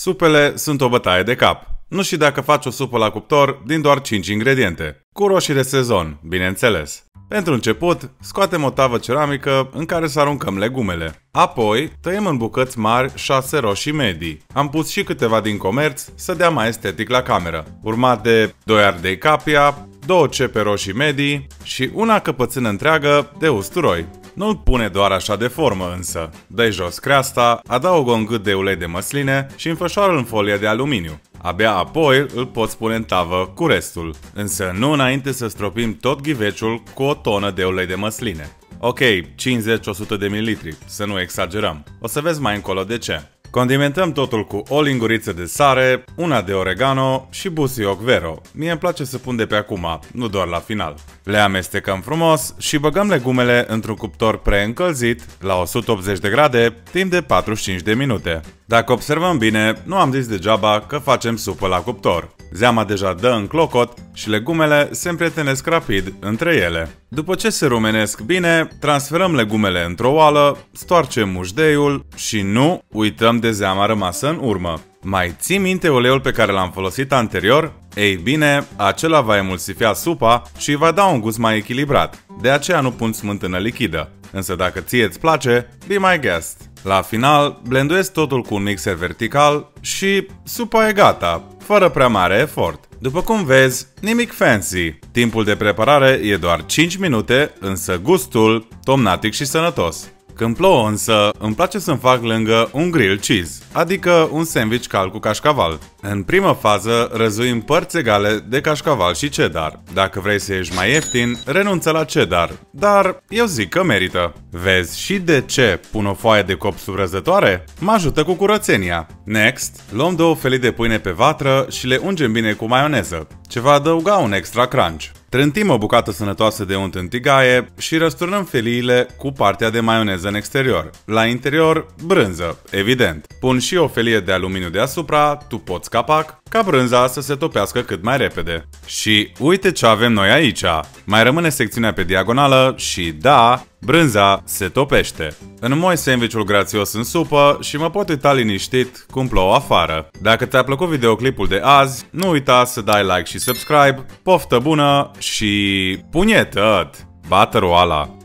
Supele sunt o bătaie de cap. Nu știu dacă faci o supă la cuptor din doar 5 ingrediente. Cu roșii de sezon, bineînțeles. Pentru început, scoatem o tavă ceramică în care să aruncăm legumele. Apoi, tăiem în bucăți mari 6 roșii medii. Am pus și câteva din comerț să dea mai estetic la cameră. Urmat de 2 ardei capia, 2 cepe roșii medii și una căpățână întreagă de usturoi. Nu-l pune doar așa de formă însă. Dă-i jos creasta, adaugă un gât de ulei de măsline și înfășoară-l în folie de aluminiu. Abia apoi îl poți pune în tavă cu restul. Însă nu înainte să stropim tot ghiveciul cu o tonă de ulei de măsline. Ok, 50-100 de mililitri, să nu exagerăm. O să vezi mai încolo de ce. Condimentăm totul cu o linguriță de sare, una de oregano și busuioc vero. Mie îmi place să pun de pe acum, nu doar la final. Le amestecăm frumos și băgăm legumele într-un cuptor preîncălzit la 180 de grade timp de 45 de minute. Dacă observăm bine, nu am zis degeaba că facem supă la cuptor. Zeama deja dă în clocot și legumele se împrietenesc rapid între ele. După ce se rumenesc bine, transferăm legumele într-o oală, stoarcem mușdeiul și nu uităm de zeama rămasă în urmă. Mai ții minte uleiul pe care l-am folosit anterior? Ei bine, acela va emulsifia supa și îi va da un gust mai echilibrat. De aceea nu pun smântână lichidă. Însă dacă ție îți place, be my guest. La final, blenduiesc totul cu un mixer vertical și supa e gata, fără prea mare efort. După cum vezi, nimic fancy. Timpul de preparare e doar 5 minute, însă gustul tomnatic și sănătos. Când plouă însă, îmi place să-mi fac lângă un grilled cheese, adică un sandwich cald cu cașcaval. În primă fază, răzuim părți egale de cașcaval și cheddar. Dacă vrei să ieși mai ieftin, renunță la cheddar, dar eu zic că merită. Vezi și de ce pun o foaie de cop subrăzătoare? Mă ajută cu curățenia. Next, luăm 2 felii de pâine pe vatră și le ungem bine cu maioneză, ce va adăuga un extra crunch. Trântim o bucată sănătoasă de unt în tigaie și răsturnăm feliile cu partea de maioneză în exterior. La interior, brânză, evident. Pun și o felie de aluminiu deasupra, tu poți capac, ca brânza să se topească cât mai repede. Și uite ce avem noi aici. Mai rămâne secțiunea pe diagonală și da, brânza se topește. Înmoi sandwichul grațios în supă și mă pot uita liniștit cum plouă afară. Dacă ți-a plăcut videoclipul de azi, nu uita să dai like și subscribe, poftă bună și punietă! Bată roala!